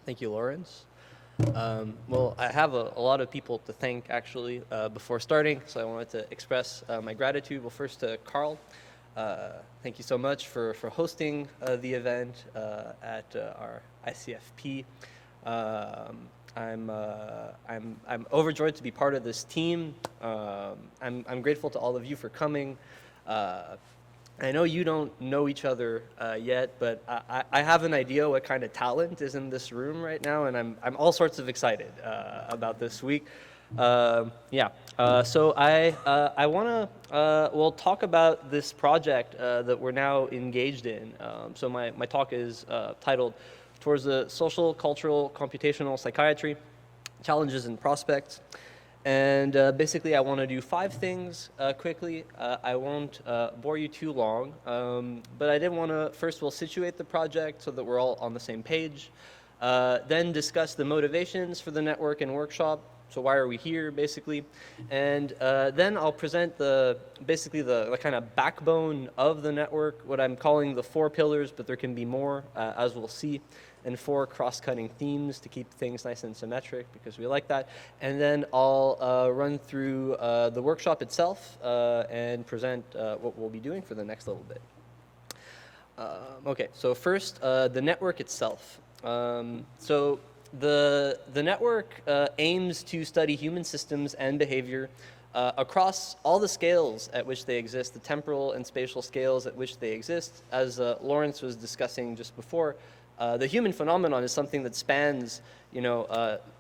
Thank you, Lawrence. Well, I have a lot of people to thank, actually, before starting, so I wanted to express my gratitude. Well, first to Carl. Thank you so much for hosting the event at our ICFP. I'm overjoyed to be part of this team. I'm grateful to all of you for coming. I know you don't know each other yet, but I have an idea what kind of talent is in this room right now, and I'm all sorts of excited about this week. So I want to we'll talk about this project that we're now engaged in. So my talk is titled "Towards the Social, Cultural, Computational Psychiatry: Challenges and Prospects." And basically, I want to do 5 things quickly. I won't bore you too long, but I did want to, first we'll situate the project so that we're all on the same page, then discuss the motivations for the network and workshop. So why are we here, basically? And then I'll present basically the kind of backbone of the network, what I'm calling the 4 pillars, but there can be more, as we'll see, and 4 cross-cutting themes to keep things nice and symmetric, because we like that. And then I'll run through the workshop itself and present what we'll be doing for the next little bit. Okay, so first, the network itself. So the network aims to study human systems and behavior across all the scales at which they exist, the temporal and spatial scales at which they exist. As Lawrence was discussing just before, the human phenomenon is something that spans,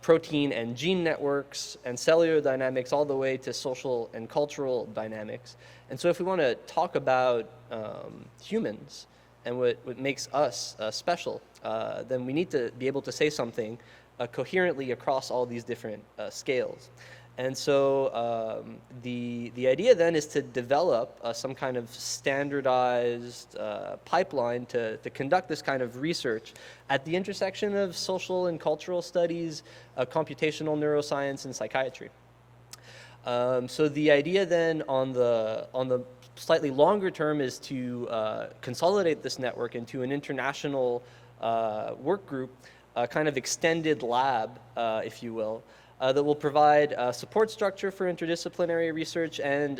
protein and gene networks and cellular dynamics all the way to social and cultural dynamics. And so if we want to talk about humans and what makes us special, then we need to be able to say something coherently across all these different scales. And so the idea then is to develop some kind of standardized pipeline to conduct this kind of research at the intersection of social and cultural studies, computational neuroscience, and psychiatry. So the idea then on the slightly longer term is to consolidate this network into an international work group, a kind of extended lab, if you will, that will provide support structure for interdisciplinary research and,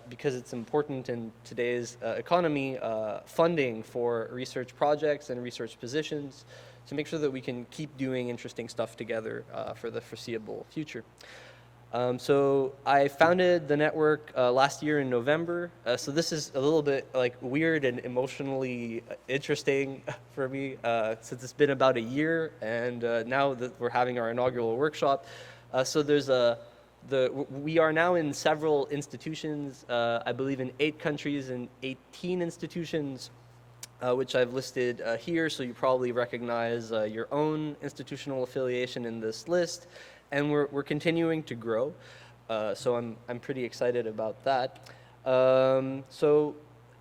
because it's important in today's economy, funding for research projects and research positions to make sure that we can keep doing interesting stuff together for the foreseeable future. So I founded the network last year in November. So this is a little bit like weird and emotionally interesting for me since it's been about a year, and now that we're having our inaugural workshop. So we are now in several institutions, I believe in 8 countries and 18 institutions, which I've listed here. So you probably recognize your own institutional affiliation in this list. And we're continuing to grow, so I'm pretty excited about that.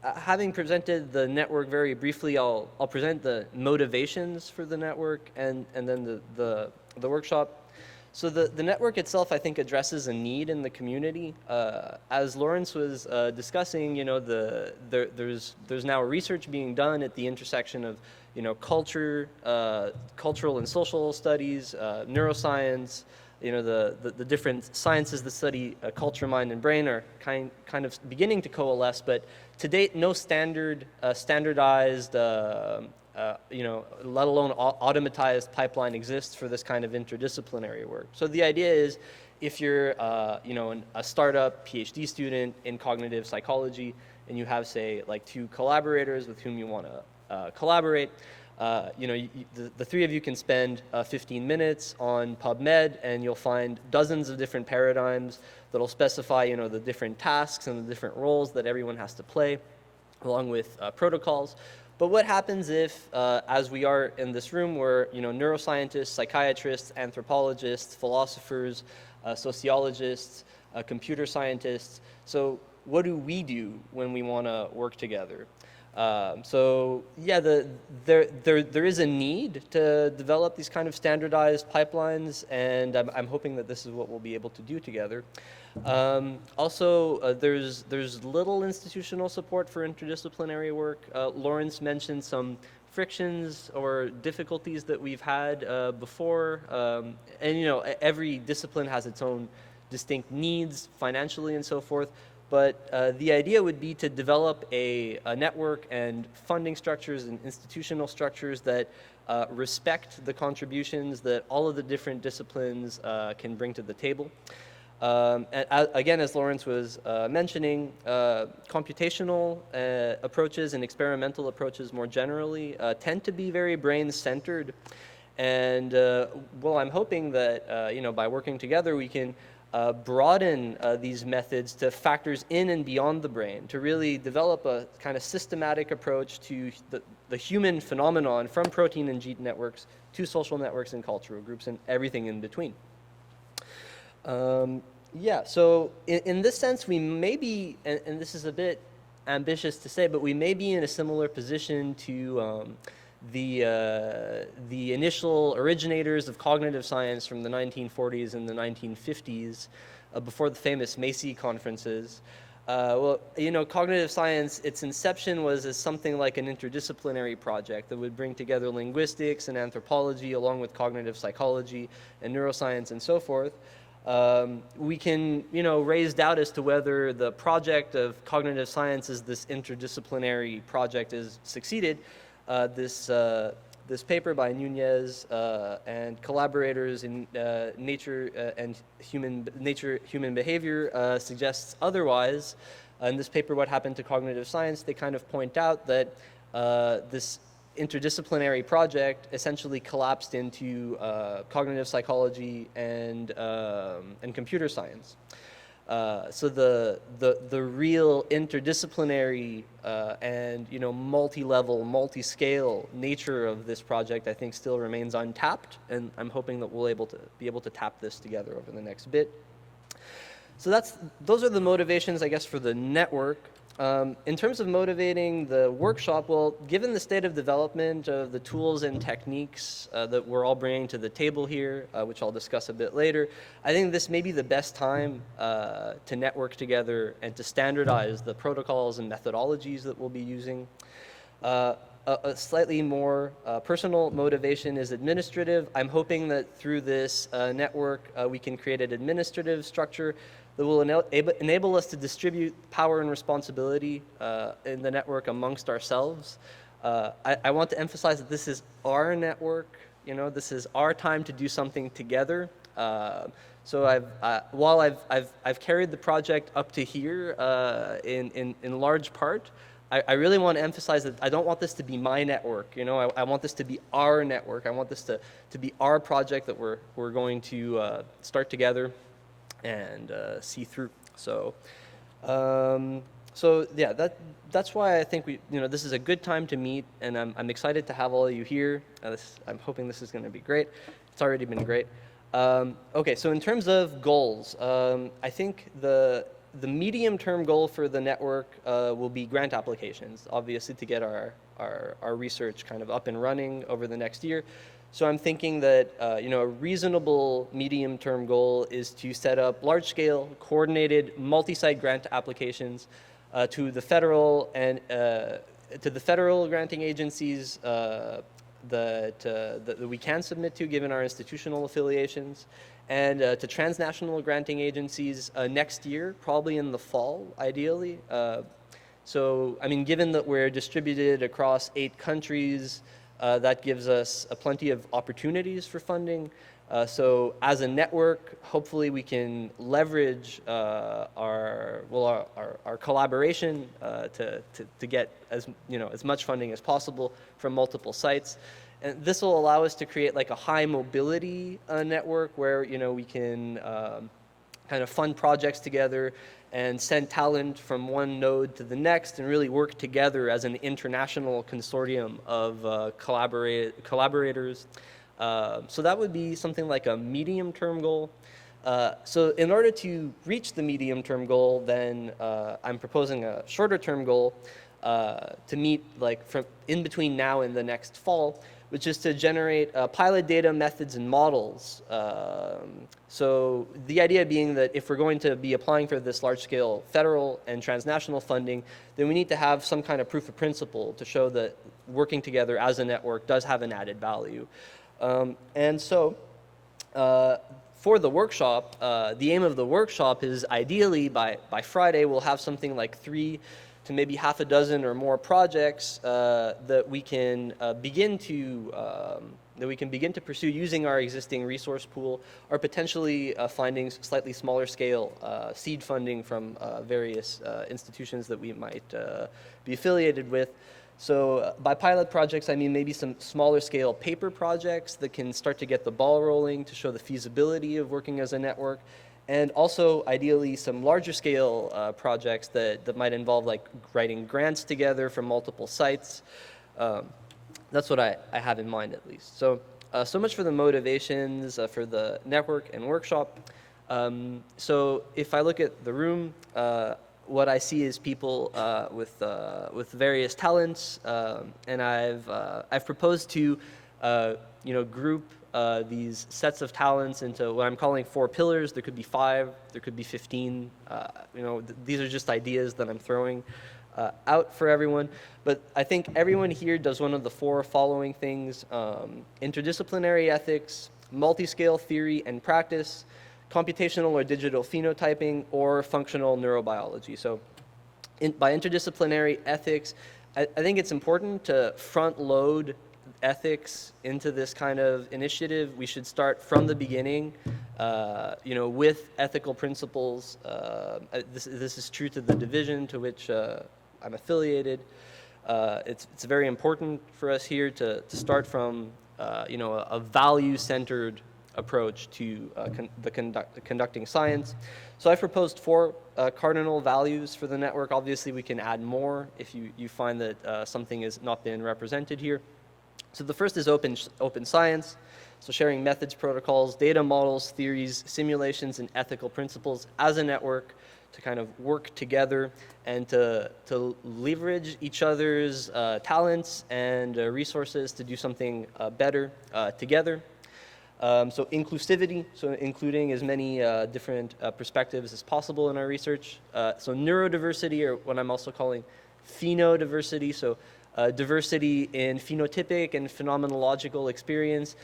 Having presented the network very briefly, I'll present the motivations for the network and then the workshop. So the network itself, I think, addresses a need in the community. As Lawrence was discussing, there's now research being done at the intersection of culture, cultural and social studies, neuroscience. The different sciences that study culture, mind, and brain are kind of beginning to coalesce, but to date, no standardized, let alone automatized pipeline exists for this kind of interdisciplinary work. So the idea is, if you're, a startup PhD student in cognitive psychology, and you have, say, like 2 collaborators with whom you want to collaborate, the 3 of you can spend 15 minutes on PubMed, and you'll find dozens of different paradigms that'll specify, the different tasks and the different roles that everyone has to play, along with protocols. But what happens if, as we are in this room, we're neuroscientists, psychiatrists, anthropologists, philosophers, sociologists, computer scientists? So what do we do when we want to work together? So yeah, there is a need to develop these kind of standardized pipelines, and I'm hoping that this is what we'll be able to do together. Also, there's little institutional support for interdisciplinary work. Lawrence mentioned some frictions or difficulties that we've had before, and every discipline has its own distinct needs financially and so forth. But the idea would be to develop a network and funding structures and institutional structures that respect the contributions that all of the different disciplines can bring to the table. And again, as Lawrence was mentioning, computational approaches and experimental approaches more generally tend to be very brain-centered. And well, I'm hoping that by working together, we can broaden these methods to factors in and beyond the brain, to really develop a kind of systematic approach to the human phenomenon, from protein and gene networks to social networks and cultural groups and everything in between. Yeah, so in this sense, we may be, and this is a bit ambitious to say, but we may be in a similar position to the initial originators of cognitive science from the 1940s and the 1950s, before the famous Macy conferences. Well, cognitive science, its inception was as something like an interdisciplinary project that would bring together linguistics and anthropology along with cognitive psychology and neuroscience and so forth. We can, raise doubt as to whether the project of cognitive science as this interdisciplinary project is succeeded. This paper by Nunez and collaborators in nature and human behavior suggests otherwise. In this paper, What Happened to Cognitive Science, they kind of point out that this interdisciplinary project essentially collapsed into cognitive psychology and computer science. So the real interdisciplinary and multi-level, multi-scale nature of this project, I think, still remains untapped, and I'm hoping that we'll be able to tap this together over the next bit. So those are the motivations, I guess, for the network. In terms of motivating the workshop, well, given the state of development of the tools and techniques that we're all bringing to the table here, which I'll discuss a bit later, I think this may be the best time to network together and to standardize the protocols and methodologies that we'll be using. A slightly more personal motivation is administrative. I'm hoping that through this network, we can create an administrative structure that will enable us to distribute power and responsibility in the network amongst ourselves. I want to emphasize that this is our network. This is our time to do something together. So while I've carried the project up to here in large part, I really want to emphasize that I don't want this to be my network. I want this to be our network. I want this to be our project that we're going to start together and see through. So yeah, that's why I think this is a good time to meet, and I'm excited to have all of you here. I'm hoping this is going to be great. It's already been great. Okay, so in terms of goals, I think the medium-term goal for the network will be grant applications, obviously, to get our research kind of up and running over the next year. So I'm thinking that a reasonable medium-term goal is to set up large-scale, coordinated, multi-site grant applications to the federal granting agencies that we can submit to, given our institutional affiliations, and to transnational granting agencies next year, probably in the fall, ideally. So, I mean, given that we're distributed across 8 countries, that gives us plenty of opportunities for funding. So as a network, hopefully we can leverage our collaboration to get as much funding as possible from multiple sites. And this will allow us to create like a high mobility network where we can kind of fund projects together and send talent from one node to the next and really work together as an international consortium of collaborators. So that would be something like a medium-term goal. So in order to reach the medium-term goal, then I'm proposing a shorter-term goal. to meet like from in between now and the next fall, which is to generate pilot data, methods, and models. So the idea being that if we're going to be applying for this large-scale federal and transnational funding, then we need to have some kind of proof of principle to show that working together as a network does have an added value. And so for the workshop, the aim of the workshop is ideally by Friday we'll have something like 3 to maybe half a dozen or more projects that we can begin to pursue using our existing resource pool, or potentially finding slightly smaller scale seed funding from various institutions that we might be affiliated with. So by pilot projects, I mean maybe some smaller scale paper projects that can start to get the ball rolling to show the feasibility of working as a network, and also ideally some larger scale projects that might involve like writing grants together from multiple sites. That's what I have in mind, at least. So so much for the motivations for the network and workshop. So if I look at the room, what I see is people with various talents, and I've proposed to group these sets of talents into what I'm calling 4 pillars. There could be 5, there could be 15. These are just ideas that I'm throwing out for everyone. But I think everyone here does one of the 4 following things: interdisciplinary ethics, multi-scale theory and practice, computational or digital phenotyping, or functional neurobiology. So by interdisciplinary ethics, I think it's important to front load ethics into this kind of initiative. We should start from the beginning, with ethical principles. This is true to the division to which I'm affiliated. It's very important for us here to start from a value-centered approach to conducting science. So I've proposed 4 cardinal values for the network. Obviously, we can add more if you find that something has not been represented here. So the first is open science, so sharing methods, protocols, data models, theories, simulations, and ethical principles as a network to kind of work together and to leverage each other's talents and resources to do something better together. So inclusivity, so including as many different perspectives as possible in our research. So neurodiversity, or what I'm also calling phenodiversity, so diversity in phenotypic and phenomenological experience.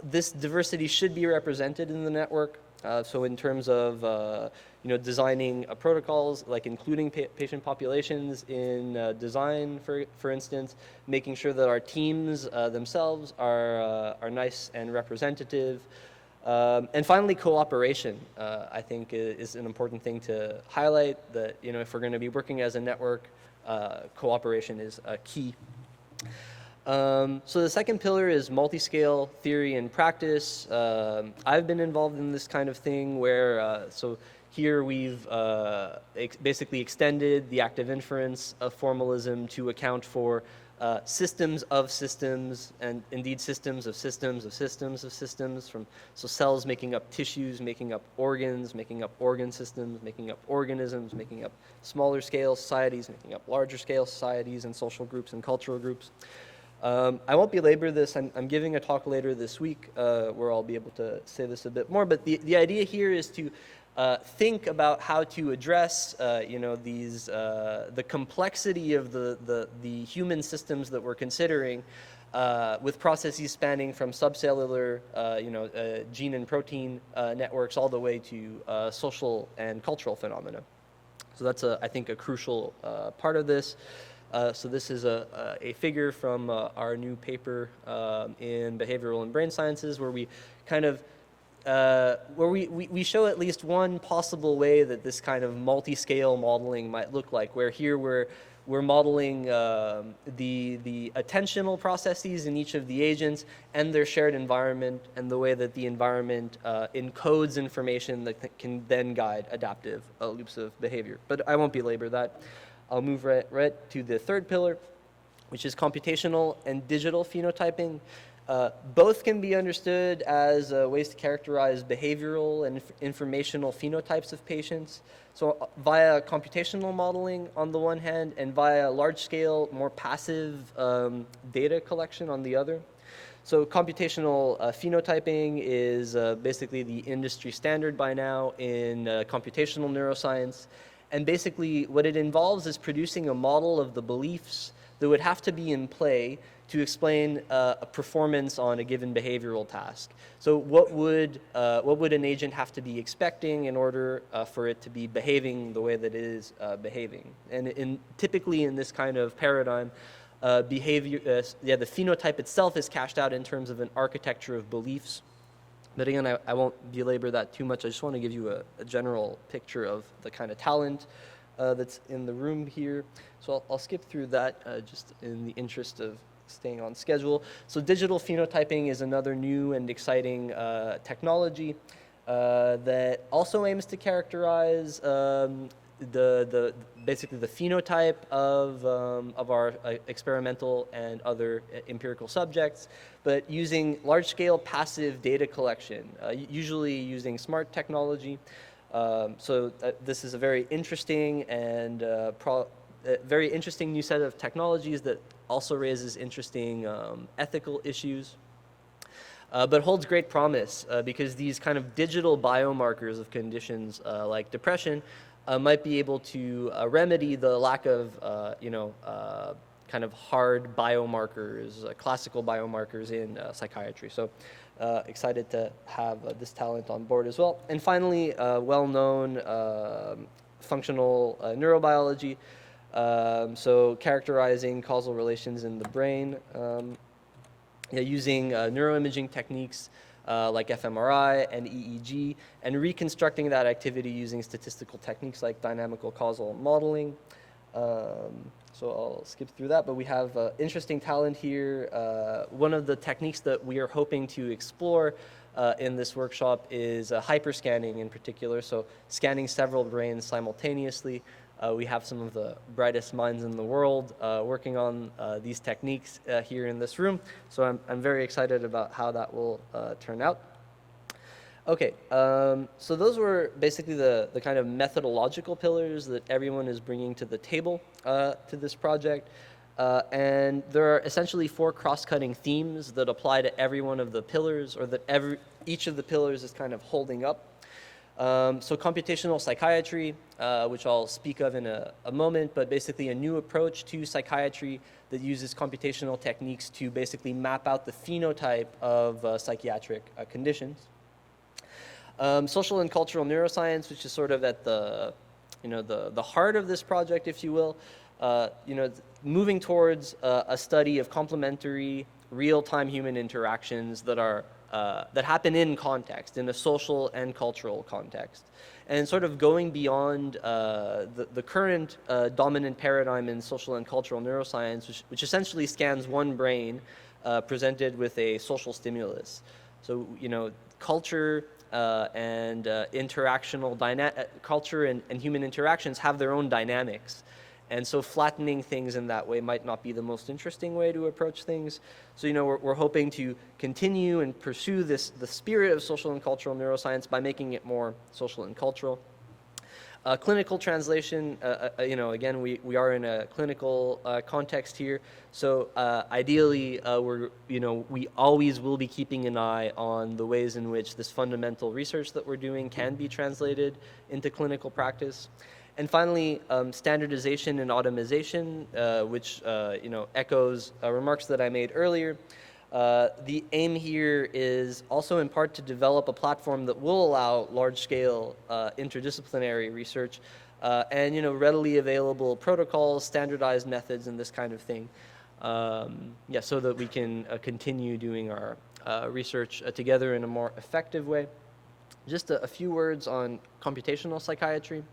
This diversity should be represented in the network. So in terms of designing protocols, like including patient populations in design, for instance, making sure that our teams themselves are nice and representative. And finally, cooperation, I think is an important thing to highlight, that if we're going to be working as a network, cooperation is key. So the second pillar is multi-scale theory and practice. I've been involved in this kind of thing where, so here we've basically extended the active inference of formalism to account for systems of systems, and indeed systems of systems of systems of systems, so cells making up tissues, making up organs, making up organ systems, making up organisms, making up smaller scale societies, making up larger scale societies and social groups and cultural groups. I won't belabor this. I'm giving a talk later this week where I'll be able to say this a bit more, but the idea here is to think about how to address the complexity of the human systems that we're considering, with processes spanning from subcellular gene and protein networks all the way to social and cultural phenomena. So that's I think a crucial part of this. So this is a figure from our new paper in Behavioral and Brain Sciences, where we kind of where we show at least one possible way that this kind of multi-scale modeling might look like, where here we're modeling the attentional processes in each of the agents and their shared environment, and the way that the environment encodes information that can then guide adaptive loops of behavior. But I won't belabor that. I'll move right to the third pillar, which is computational and digital phenotyping. Both can be understood as ways to characterize behavioral and informational phenotypes of patients. So via computational modeling on the one hand, and via large-scale, more passive data collection on the other. So computational phenotyping is basically the industry standard by now in computational neuroscience. And basically what it involves is producing a model of the beliefs that would have to be in play to explain a performance on a given behavioral task. So what would an agent have to be expecting in order for it to be behaving the way that it is behaving? And typically in this kind of paradigm, the phenotype itself is cashed out in terms of an architecture of beliefs. But again, I won't belabor that too much. I just want to give you a general picture of the kind of talent that's in the room here. So I'll skip through that just in the interest of staying on schedule. So digital phenotyping is another new and exciting technology that also aims to characterize basically the phenotype of our experimental and other empirical subjects, but using large-scale passive data collection, usually using smart technology. So this is a very interesting and very interesting new set of technologies that also raises interesting ethical issues, but holds great promise because these kind of digital biomarkers of conditions like depression might be able to remedy the lack of, kind of hard biomarkers, classical biomarkers in psychiatry. So excited to have this talent on board as well. And finally, well-known functional neurobiology. So characterizing causal relations in the brain using neuroimaging techniques like fMRI and EEG, and reconstructing that activity using statistical techniques like dynamical causal modeling. So I'll skip through that, but we have interesting talent here. One of the techniques that we are hoping to explore in this workshop is hyperscanning in particular, so scanning several brains simultaneously. We have some of the brightest minds in the world working on these techniques here in this room, so I'm very excited about how that will turn out. Okay, so those were basically the kind of methodological pillars that everyone is bringing to the table to this project. And there are essentially 4 cross-cutting themes that apply to every one of the pillars, or that each of the pillars is kind of holding up. So computational psychiatry, which I'll speak of in a moment, but basically a new approach to psychiatry that uses computational techniques to basically map out the phenotype of psychiatric conditions. Social and cultural neuroscience, which is sort of at the heart of this project, if you will, moving towards a study of complementary real-time human interactions that happen in context, in a social and cultural context, and sort of going beyond the current dominant paradigm in social and cultural neuroscience, which essentially scans one brain presented with a social stimulus. So, culture and culture and human interactions have their own dynamics. And so flattening things in that way might not be the most interesting way to approach things. So, we're hoping to continue and pursue the spirit of social and cultural neuroscience by making it more social and cultural. Clinical translation, again, we are in a clinical context here. So ideally, we always will be keeping an eye on the ways in which this fundamental research that we're doing can be translated into clinical practice. And finally, standardization and automation, which echoes remarks that I made earlier. The aim here is also in part to develop a platform that will allow large-scale interdisciplinary research and readily available protocols, standardized methods, and this kind of thing. So that we can continue doing our research together in a more effective way. Just a few words on computational psychiatry.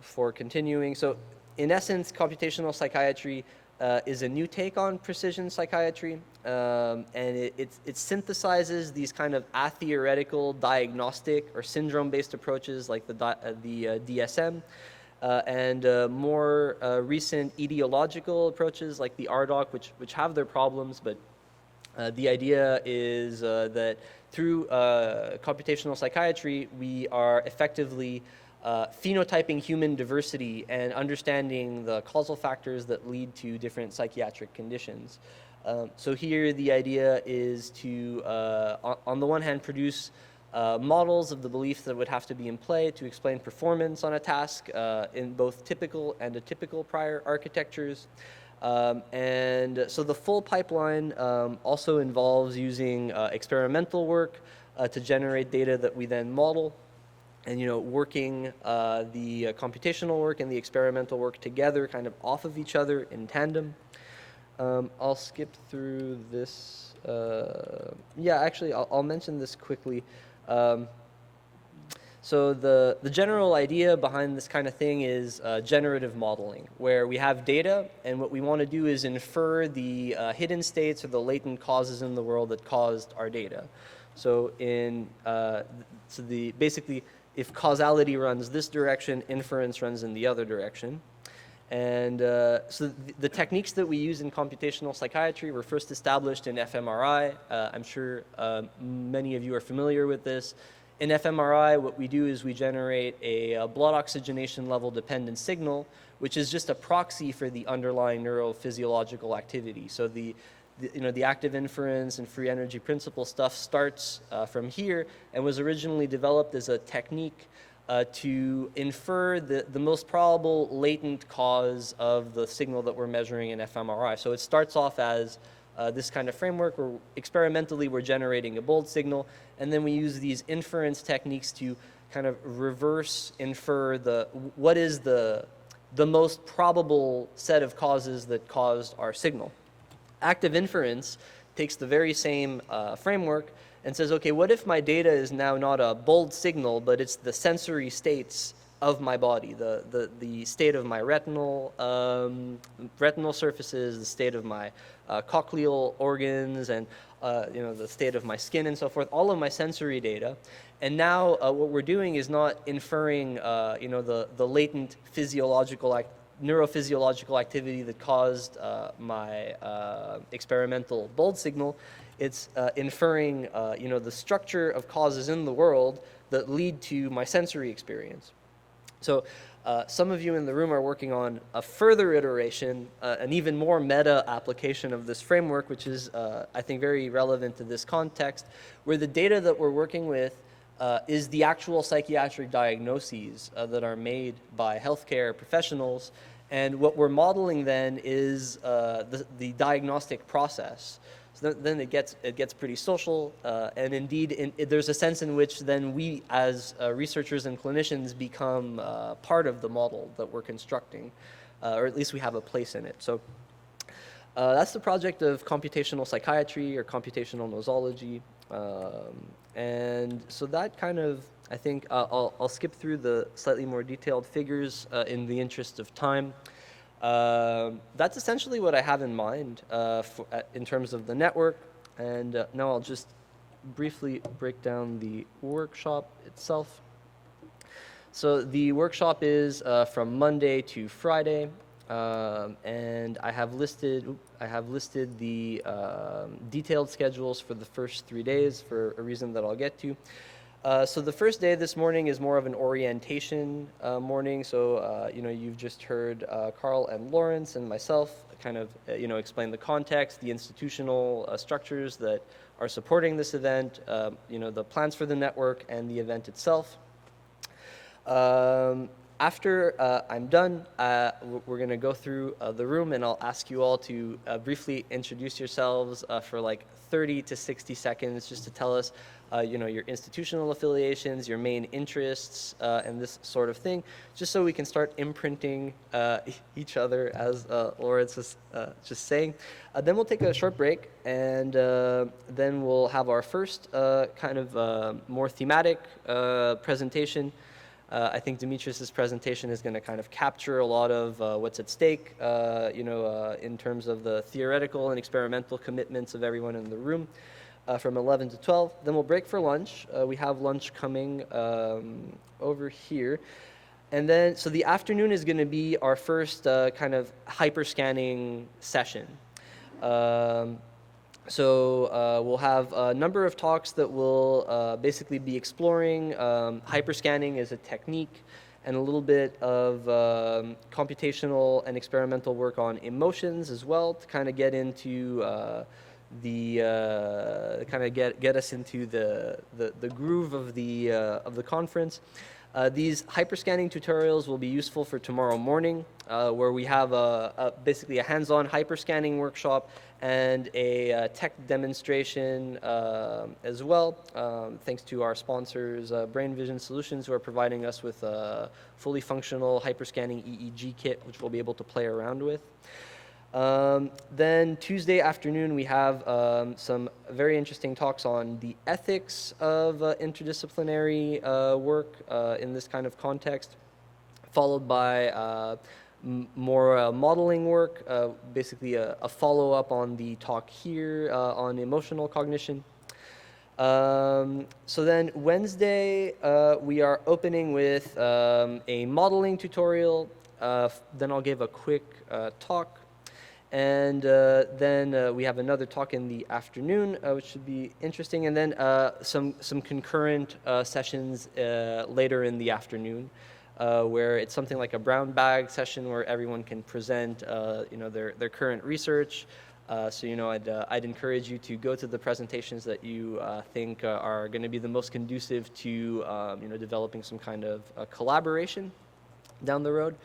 Before continuing. So in essence, computational psychiatry is a new take on precision psychiatry, and it synthesizes these kind of atheoretical diagnostic or syndrome-based approaches like the DSM, and more recent etiological approaches like the RDoC, which have their problems, but The idea is that through computational psychiatry, we are effectively phenotyping human diversity and understanding the causal factors that lead to different psychiatric conditions. So here the idea is to, on the one hand, produce models of the beliefs that would have to be in play to explain performance on a task in both typical and atypical prior architectures. And so the full pipeline also involves using experimental work to generate data that we then model, and working the computational work and the experimental work together, kind of off of each other in tandem. I'll skip through this. Yeah, actually, I'll mention this quickly. So the general idea behind this kind of thing is generative modeling, where we have data, and what we want to do is infer the hidden states or the latent causes in the world that caused our data. So basically, if causality runs this direction, inference runs in the other direction. And so the techniques that we use in computational psychiatry were first established in fMRI. I'm sure many of you are familiar with this. In fMRI, what we do is we generate a blood oxygenation level dependent signal, which is just a proxy for the underlying neurophysiological activity. So the active inference and free energy principle stuff starts from here and was originally developed as a technique to infer the most probable latent cause of the signal that we're measuring in fMRI. So it starts off as this kind of framework where experimentally we're generating a bold signal, and then we use these inference techniques to kind of reverse infer what is the most probable set of causes that caused our signal. Active inference takes the very same framework and says, okay, what if my data is now not a bold signal, but it's the sensory states of my body, the state of my retinal surfaces, the state of my cochlear organs, and the state of my skin and so forth, all of my sensory data. And now what we're doing is not inferring the latent neurophysiological activity that caused my experimental bold signal. It's inferring the structure of causes in the world that lead to my sensory experience. So some of you in the room are working on a further iteration, an even more meta application of this framework, which is, I think, very relevant to this context, where the data that we're working with is the actual psychiatric diagnoses that are made by healthcare professionals. And what we're modeling then is the diagnostic process. So then it gets pretty social, and indeed there's a sense in which then we as researchers and clinicians become part of the model that we're constructing, or at least we have a place in it. So that's the project of computational psychiatry or computational nosology, and so that kind of, I think I'll skip through the slightly more detailed figures in the interest of time. That's essentially what I have in mind in terms of the network, and now I'll just briefly break down the workshop itself. So the workshop is from Monday to Friday, and I have listed the detailed schedules for the first 3 days for a reason that I'll get to. So the first day this morning is more of an orientation morning. So you've just heard Carl and Lawrence and myself kind of explain the context, the institutional structures that are supporting this event, the plans for the network and the event itself. After I'm done, we're going to go through the room, and I'll ask you all to briefly introduce yourselves for like 30 to 60 seconds, just to tell us your institutional affiliations, your main interests, and this sort of thing, just so we can start imprinting each other, as Lawrence was just saying. Then we'll take a short break, and then we'll have our first kind of more thematic presentation. I think Demetrius's presentation is going to kind of capture a lot of what's at stake, in terms of the theoretical and experimental commitments of everyone in the room. From 11 to 12. Then we'll break for lunch. We have lunch coming over here. And then, so the afternoon is going to be our first kind of hyperscanning session. So we'll have a number of talks that will basically be exploring hyperscanning as a technique, and a little bit of computational and experimental work on emotions as well, to kind of get into get us into the groove of the conference. These hyperscanning tutorials will be useful for tomorrow morning, where we have basically a hands-on hyperscanning workshop and a tech demonstration as well, thanks to our sponsors, Brain Vision Solutions, who are providing us with a fully functional hyperscanning EEG kit, which we'll be able to play around with. Then Tuesday afternoon, we have some very interesting talks on the ethics of interdisciplinary work in this kind of context, followed by more modeling work, basically a follow-up on the talk here on emotional cognition. So then Wednesday, we are opening with a modeling tutorial. Then I'll give a quick talk. And then we have another talk in the afternoon, which should be interesting. And then some concurrent sessions later in the afternoon, where it's something like a brown bag session where everyone can present, their current research. So I'd encourage you to go to the presentations that you think are going to be the most conducive to developing some kind of collaboration down the road.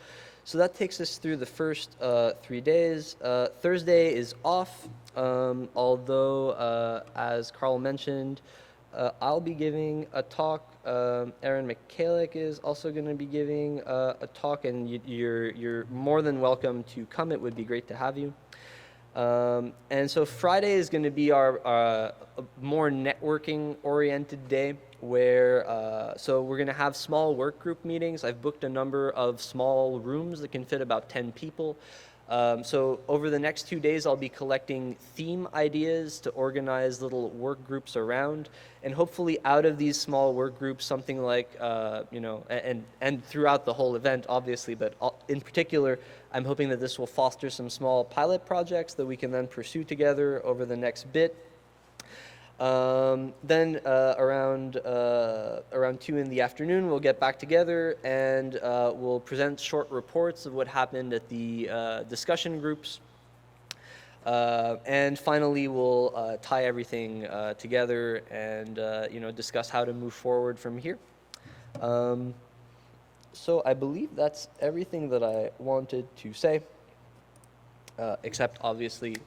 So that takes us through the first 3 days. Thursday is off, although as Carl mentioned, I'll be giving a talk. Aaron Michalik is also going to be giving a talk, and you're more than welcome to come. It would be great to have you. And so Friday is going to be our more networking-oriented day, where so we're going to have small work group meetings. I've booked a number of small rooms that can fit about 10 people. So over the next 2 days, I'll be collecting theme ideas to organize little work groups around, and hopefully out of these small work groups, something like, and throughout the whole event, obviously, but in particular, I'm hoping that this will foster some small pilot projects that we can then pursue together over the next bit. Then around 2 in the afternoon, we'll get back together and we'll present short reports of what happened at the discussion groups. And finally, we'll tie everything together and discuss how to move forward from here. So I believe that's everything that I wanted to say, except obviously,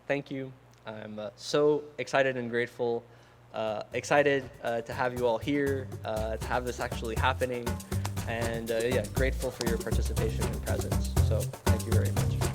thank you. I'm so excited and grateful, excited to have you all here, to have this actually happening, and grateful for your participation and presence. So thank you very much.